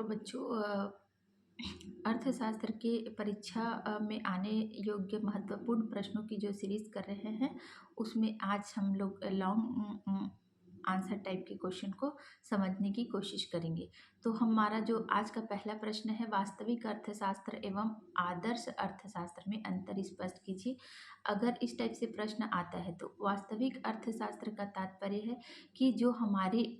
तो बच्चों अर्थशास्त्र के परीक्षा में आने योग्य महत्वपूर्ण प्रश्नों की जो सीरीज़ कर रहे हैं, उसमें आज हम लोग लॉन्ग आंसर टाइप के क्वेश्चन को समझने की कोशिश करेंगे। तो हमारा जो आज का पहला प्रश्न है, वास्तविक अर्थशास्त्र एवं आदर्श अर्थशास्त्र में अंतर स्पष्ट कीजिए। अगर इस टाइप से प्रश्न आता है तो वास्तविक अर्थशास्त्र का तात्पर्य है कि जो हमारे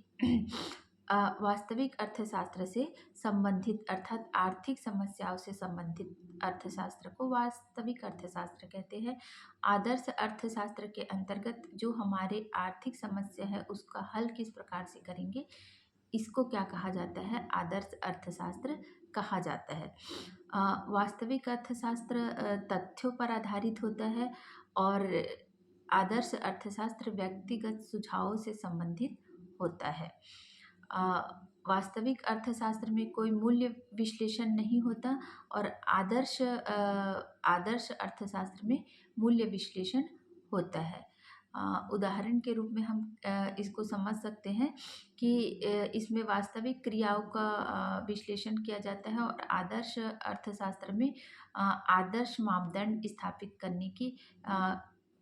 वास्तविक अर्थशास्त्र से संबंधित अर्थात आर्थिक समस्याओं से संबंधित अर्थशास्त्र को वास्तविक अर्थशास्त्र कहते हैं। आदर्श अर्थशास्त्र के अंतर्गत जो हमारे आर्थिक समस्या है उसका हल किस प्रकार से करेंगे, इसको क्या कहा जाता है, आदर्श अर्थशास्त्र कहा जाता है। वास्तविक अर्थशास्त्र तथ्यों पर आधारित होता है और आदर्श अर्थशास्त्र व्यक्तिगत सुझावों से संबंधित होता है। वास्तविक अर्थशास्त्र में कोई मूल्य विश्लेषण नहीं होता और आदर्श अर्थशास्त्र में मूल्य विश्लेषण होता है। उदाहरण के रूप में हम इसको समझ सकते हैं कि इसमें वास्तविक क्रियाओं का विश्लेषण किया जाता है और आदर्श अर्थशास्त्र में आदर्श मापदंड स्थापित करने की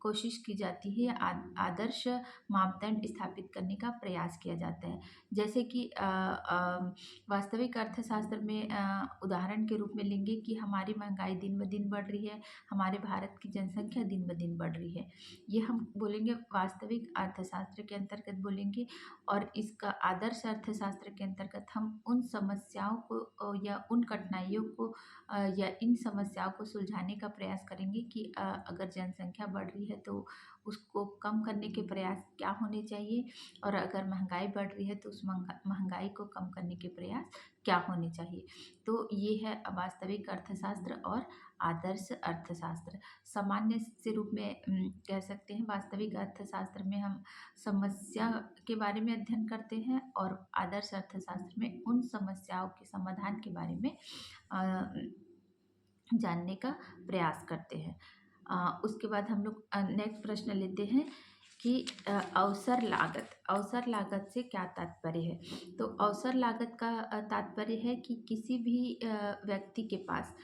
कोशिश की जाती है, आदर्श मापदंड स्थापित करने का प्रयास किया जाता है। जैसे कि वास्तविक अर्थशास्त्र में उदाहरण के रूप में लेंगे कि हमारी महंगाई दिन ब दिन बढ़ रही है, हमारे भारत की जनसंख्या दिन ब दिन बढ़ रही है, ये हम बोलेंगे वास्तविक अर्थशास्त्र के अंतर्गत बोलेंगे। और इसका आदर्श अर्थशास्त्र के अंतर्गत हम उन समस्याओं को या उन कठिनाइयों को या इन समस्याओं को सुलझाने का प्रयास करेंगे कि अगर जनसंख्या बढ़ रही है तो उसको कम करने के प्रयास क्या होने चाहिए, और अगर महंगाई बढ़ रही है तो उस महंगाई को कम करने के प्रयास क्या होने चाहिए। तो ये है वास्तविक अर्थशास्त्र और आदर्श अर्थशास्त्र। सामान्य से रूप में कह सकते हैं, वास्तविक अर्थशास्त्र में हम समस्या के बारे में अध्ययन करते हैं और आदर्श अर्थशास्त्र में उन समस्याओं के समाधान के बारे में जानने का प्रयास करते हैं। उसके बाद हम लोग नेक्स्ट प्रश्न लेते हैं कि अवसर लागत से क्या तात्पर्य है। तो अवसर लागत का तात्पर्य है कि किसी भी व्यक्ति के पास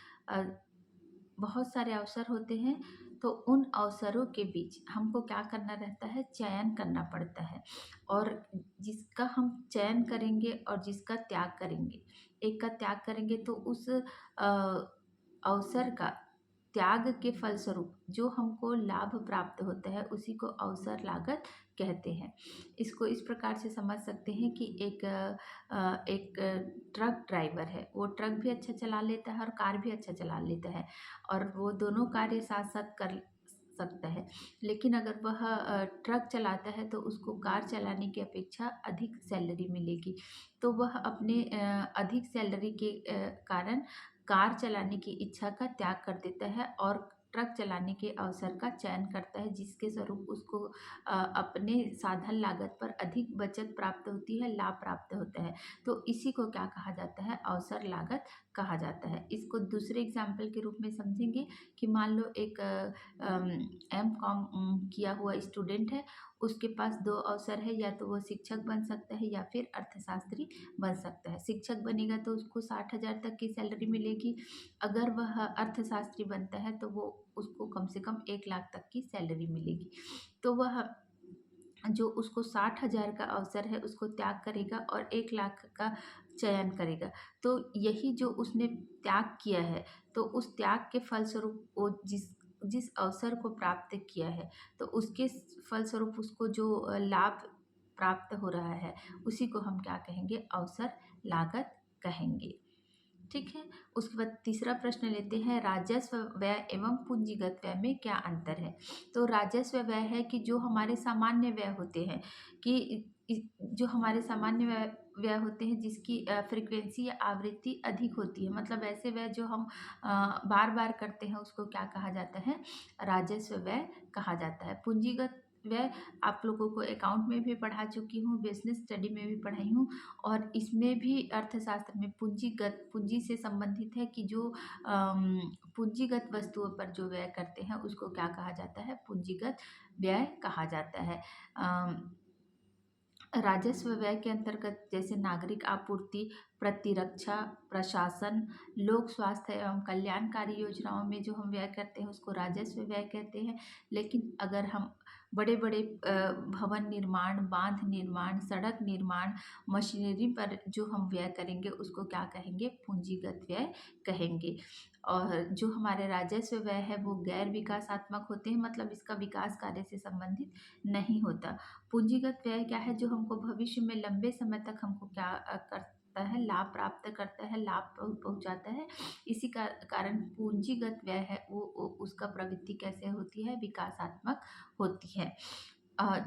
बहुत सारे अवसर होते हैं, तो उन अवसरों के बीच हमको क्या करना रहता है, चयन करना पड़ता है। और जिसका हम चयन करेंगे और जिसका त्याग करेंगे, एक का त्याग करेंगे तो उस अवसर का त्याग के फलस्वरूप जो हमको लाभ प्राप्त होता है उसी को अवसर लागत कहते हैं। इसको इस प्रकार से समझ सकते हैं कि एक ट्रक ड्राइवर है, वो ट्रक भी अच्छा चला लेता है और कार भी अच्छा चला लेता है और वो दोनों कार्य साथ साथ कर सकता है। लेकिन अगर वह ट्रक चलाता है तो उसको कार चलाने की अपेक्षा अधिक सैलरी मिलेगी, तो वह अपने अधिक सैलरी के कारण कार चलाने की इच्छा का त्याग कर देता है और ट्रक चलाने के अवसर का चयन करता है, जिसके स्वरूप उसको अपने साधन लागत पर अधिक बचत प्राप्त होती है, लाभ प्राप्त होता है। तो इसी को क्या कहा जाता है, अवसर लागत कहा जाता है। इसको दूसरे एग्जाम्पल के रूप में समझेंगे कि मान लो एक M.Com किया हुआ स्टूडेंट है, उसके पास दो अवसर है, या तो वो शिक्षक बन सकता है या फिर अर्थशास्त्री बन सकता है। शिक्षक बनेगा तो उसको 60,000 तक की सैलरी मिलेगी, अगर वह अर्थशास्त्री बनता है तो वो उसको कम से कम 1 लाख तक की सैलरी मिलेगी। तो वह जो उसको 60,000 का अवसर है उसको त्याग करेगा और 1 लाख का चयन करेगा। तो यही जो उसने त्याग किया है, तो उस त्याग के फलस्वरूप वो जिस अवसर को प्राप्त किया है, तो उसके फलस्वरूप उसको जो लाभ प्राप्त हो रहा है उसी को हम क्या कहेंगे, अवसर लागत कहेंगे। ठीक है। उसके बाद तीसरा प्रश्न लेते हैं, राजस्व व्यय एवं पूंजीगत व्यय में क्या अंतर है। तो राजस्व व्यय है कि जो हमारे सामान्य व्यय होते हैं, जो हमारे सामान्य व्यय होते हैं जिसकी फ्रीक्वेंसी या आवृत्ति अधिक होती है, मतलब ऐसे व्यय जो हम बार बार करते हैं उसको क्या कहा जाता है, राजस्व व्यय कहा जाता है। पूंजीगत व्यय आप लोगों को अकाउंट में भी पढ़ा चुकी हूँ, बिजनेस स्टडी में भी पढ़ाई हूँ, और इसमें भी अर्थशास्त्र में पूंजी से संबंधित है कि जो पूंजीगत वस्तुओं पर जो व्यय करते हैं उसको क्या कहा जाता है, पूंजीगत व्यय कहा जाता है। राजस्व व्यय के अंतर्गत जैसे नागरिक आपूर्ति, प्रतिरक्षा, प्रशासन, लोक स्वास्थ्य एवं कल्याणकारी योजनाओं में जो हम व्यय करते हैं उसको राजस्व व्यय कहते हैं। लेकिन अगर हम बड़े-बड़े भवन निर्माण, बांध निर्माण, सड़क निर्माण, मशीनरी पर जो हम व्यय करेंगे उसको क्या कहेंगे? पूंजीगत व्यय कहेंगे। और जो हमारे राजस्व व्यय है वो गैर विकासात्मक होते हैं, मतलब इसका विकास कार्य से संबंधित नहीं होता। पूंजीगत व्यय क्या है? जो हमको भविष्य में लंबे समय तक हमको क्या करता है? लाभ प्राप्त करता है, लाभ पहुँचाता है। इसी का कारण पूंजीगत व्यय है वो उसका प्रवृत्ति कैसे होती है? विकासात्मक होती है।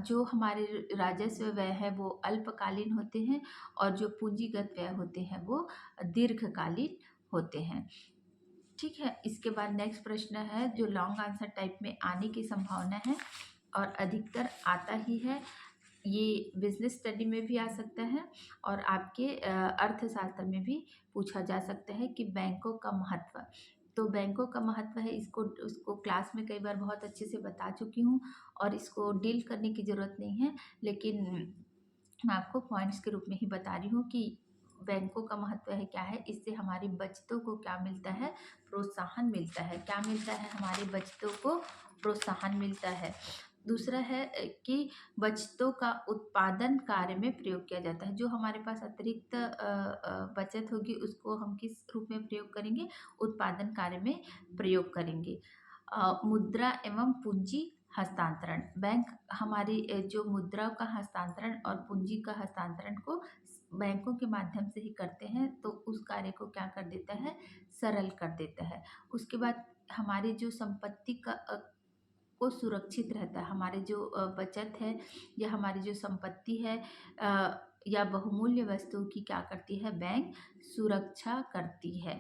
जो हमारे राजस्व व्यय है वो अल्पकालीन होते हैं और जो पूंजीगत व्यय होते हैं वो दीर्घकालीन होते हैं। ठीक है, इसके बाद नेक्स्ट प्रश्न है जो लॉन्ग आंसर टाइप में आने की संभावना है और अधिकतर आता ही है। ये बिजनेस स्टडी में भी आ सकता है और आपके अर्थशास्त्र में भी पूछा जा सकता है कि बैंकों का महत्व। तो बैंकों का महत्व है, इसको उसको क्लास में कई बार बहुत अच्छे से बता चुकी हूँ और इसको डील करने की ज़रूरत नहीं है, लेकिन मैं आपको पॉइंट्स के रूप में ही बता रही हूँ कि बैंकों का महत्व है क्या है, इससे हमारी बचतों को क्या मिलता है? प्रोत्साहन मिलता है। क्या मिलता है? हमारी बचतों को प्रोत्साहन मिलता है। दूसरा है कि बचतों का उत्पादन कार्य में प्रयोग किया जाता है। जो हमारे पास अतिरिक्त बचत होगी उसको हम किस रूप में प्रयोग करेंगे? उत्पादन कार्य में प्रयोग करेंगे। मुद्रा एवं पूंजी हस्तांतरण। बैंक हमारी जो मुद्रा का हस्तांतरण और पूंजी का हस्तांतरण को बैंकों के माध्यम से ही करते हैं, तो उस कार्य को क्या कर देता है? सरल कर देता है। उसके बाद हमारी जो संपत्ति को सुरक्षित रहता है। हमारे जो बचत है या हमारी जो संपत्ति है या बहुमूल्य वस्तुओं की क्या करती है? बैंक सुरक्षा करती है।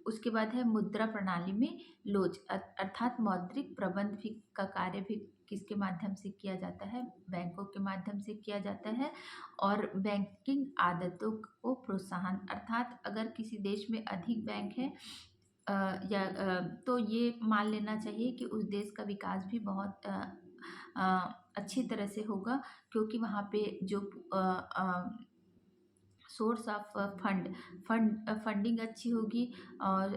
उसके बाद है मुद्रा प्रणाली में लोच, अर्थात मौद्रिक प्रबंध भी का कार्य भी किसके माध्यम से किया जाता है? बैंकों के माध्यम से किया जाता है। और बैंकिंग आदतों को प्रोत्साहन, अर्थात अगर किसी देश में अधिक बैंक है तो ये मान लेना चाहिए कि उस देश का विकास भी बहुत अच्छी तरह से होगा, क्योंकि वहाँ पे जो सोर्स ऑफ फंडिंग अच्छी होगी और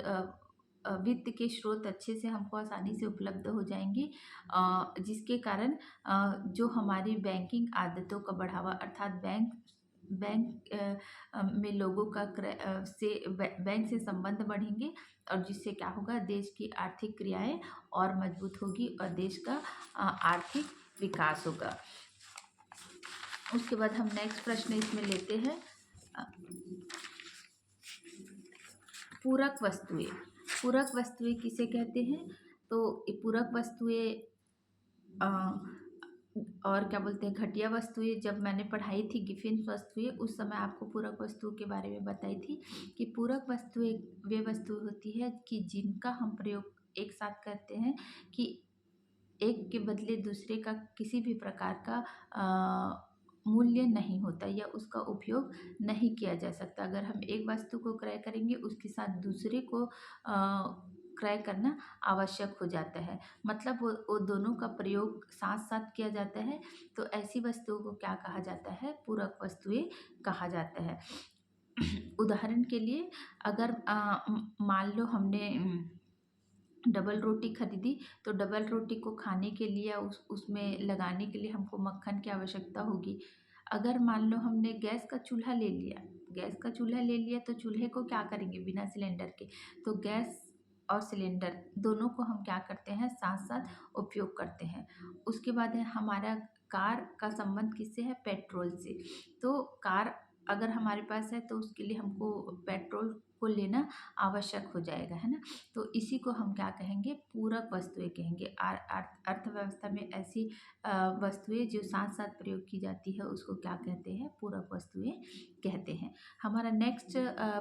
वित्त के स्रोत अच्छे से हमको आसानी से उपलब्ध हो जाएंगी, जिसके कारण जो हमारी बैंकिंग आदतों का बढ़ावा, अर्थात बैंक में लोगों का बैंक से संबंध बढ़ेंगे और जिससे क्या होगा? देश की आर्थिक क्रियाएं और मजबूत होगी और देश का आर्थिक विकास होगा। उसके बाद हम नेक्स्ट प्रश्न इसमें लेते हैं, पूरक वस्तुएं। पूरक वस्तुएं किसे कहते हैं? तो ये पूरक वस्तुएं और क्या बोलते हैं, घटिया वस्तुएं, जब मैंने पढ़ाई थी गिफिन वस्तुएं उस समय आपको पूरक वस्तुओं के बारे में बताई थी कि पूरक वस्तुएं वे वस्तुएं होती है कि जिनका हम प्रयोग एक साथ करते हैं कि एक के बदले दूसरे का किसी भी प्रकार का मूल्य नहीं होता या उसका उपयोग नहीं किया जा सकता। अगर हम एक वस्तु को क्रय करेंगे उसके साथ दूसरे को क्रय करना आवश्यक हो जाता है, मतलब वो दोनों का प्रयोग साथ साथ किया जाता है। तो ऐसी वस्तुओं को क्या कहा जाता है? पूरक वस्तुएं कहा जाता है। उदाहरण के लिए अगर मान लो हमने डबल रोटी खरीदी, तो डबल रोटी को खाने के लिए उसमें लगाने के लिए हमको मक्खन की आवश्यकता होगी। अगर मान लो हमने गैस का चूल्हा ले लिया तो चूल्हे को क्या करेंगे? बिना सिलेंडर के, तो गैस और सिलेंडर दोनों को हम क्या करते हैं? साथ साथ उपयोग करते हैं। उसके बाद है हमारा कार का संबंध किससे है? पेट्रोल से। तो कार अगर हमारे पास है तो उसके लिए हमको पेट्रोल को लेना आवश्यक हो जाएगा, है ना? तो इसी को हम क्या कहेंगे? पूरक वस्तुएं कहेंगे। अर्थव्यवस्था में ऐसी वस्तुएं जो साथ साथ प्रयोग की जाती है उसको क्या कहते हैं? पूरक वस्तुएं कहते हैं। हमारा नेक्स्ट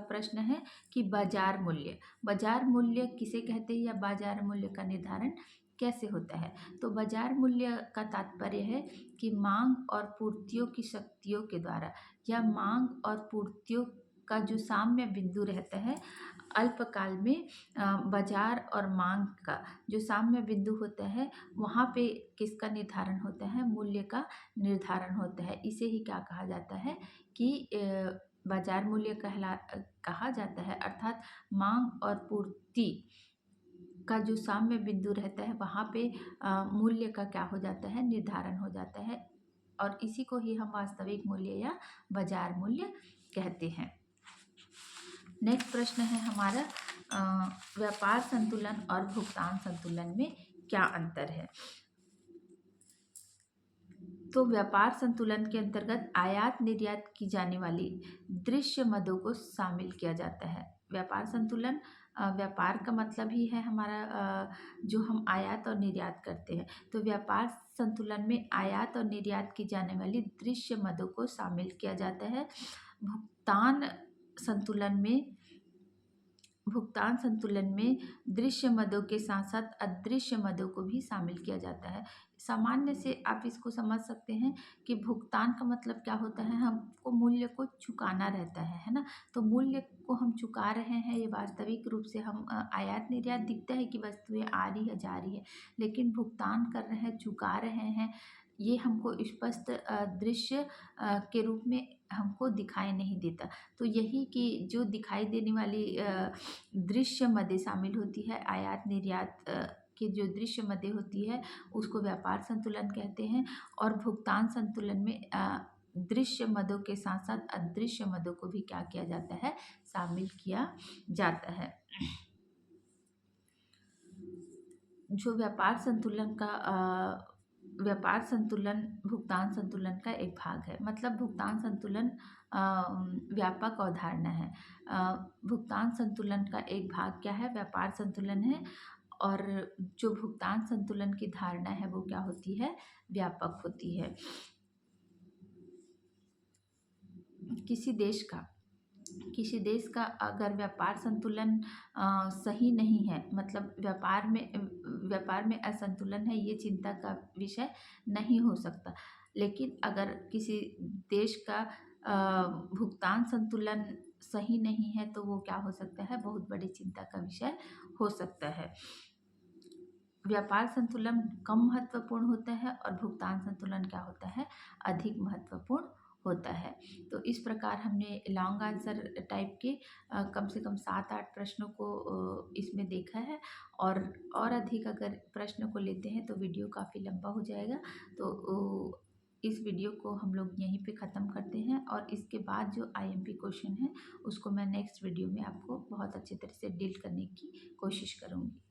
प्रश्न है कि बाजार मूल्य। बाजार मूल्य किसे कहते हैं या बाजार मूल्य का निर्धारण कैसे होता है? तो बाजार मूल्य का तात्पर्य है कि मांग और पूर्तियों की शक्तियों के द्वारा या मांग और पूर्तियों का जो साम्य बिंदु रहता है, अल्पकाल में बाजार और मांग का जो साम्य बिंदु होता है, वहाँ पे किसका निर्धारण होता है? मूल्य का निर्धारण होता है। इसे ही क्या कहा जाता है कि बाजार मूल्य कहा जाता है। अर्थात मांग और पूर्ति का जो साम्य बिंदु रहता है, वहाँ पे मूल्य का क्या हो जाता है? निर्धारण हो जाता है, और इसी को ही हम वास्तविक मूल्य या बाजार मूल्य कहते हैं। नेक्स्ट प्रश्न है हमारा, व्यापार संतुलन और भुगतान संतुलन में क्या अंतर है? तो व्यापार संतुलन के अंतर्गत आयात निर्यात की जाने वाली दृश्य मदों को शामिल किया जाता है। व्यापार संतुलन, व्यापार का मतलब ही है हमारा जो हम आयात और निर्यात करते हैं। तो व्यापार संतुलन में आयात और निर्यात की जाने वाली दृश्य मदों को शामिल किया जाता है। भुगतान संतुलन में दृश्य मदों के साथ साथ अदृश्य मदों को भी शामिल किया जाता है। सामान्य से आप इसको समझ सकते हैं कि भुगतान का मतलब क्या होता है? हमको मूल्य को चुकाना रहता है ना? तो मूल्य को हम चुका रहे हैं, ये वास्तविक रूप से हम आयात निर्यात दिखता है कि वस्तुएं आ रही है जा रही है, लेकिन भुगतान कर रहे हैं, चुका रहे हैं, ये हमको स्पष्ट दृश्य के रूप में हमको दिखाई नहीं देता। तो यही कि जो दिखाई देने वाली दृश्य मदें शामिल होती है, आयात निर्यात की जो दृश्य मदें होती है, उसको व्यापार संतुलन कहते हैं। और भुगतान संतुलन में दृश्य मदों के साथ साथ अदृश्य मदों को भी क्या किया जाता है? शामिल किया जाता है। जो व्यापार संतुलन भुगतान संतुलन का एक भाग है। मतलब भुगतान संतुलन व्यापक अवधारणा है। भुगतान संतुलन का एक भाग क्या है? व्यापार संतुलन है। और जो भुगतान संतुलन की धारणा है वो क्या होती है? व्यापक होती है। किसी देश का अगर व्यापार संतुलन सही नहीं है, मतलब व्यापार में असंतुलन है, ये चिंता का विषय नहीं हो सकता। लेकिन अगर किसी देश का भुगतान संतुलन सही नहीं है, तो वो क्या हो सकता है? बहुत बड़ी चिंता का विषय हो सकता है। व्यापार संतुलन कम महत्वपूर्ण होता है और भुगतान संतुलन क्या होता है? अधिक महत्वपूर्ण होता है। तो इस प्रकार हमने लॉन्ग आंसर टाइप के कम से कम 7-8 प्रश्नों को इसमें देखा है। और अधिक अगर प्रश्न को लेते हैं तो वीडियो काफ़ी लंबा हो जाएगा। तो इस वीडियो को हम लोग यहीं पे ख़त्म करते हैं, और इसके बाद जो IMP क्वेश्चन है उसको मैं नेक्स्ट वीडियो में आपको बहुत अच्छे तरह से डील करने की कोशिश करूँगी।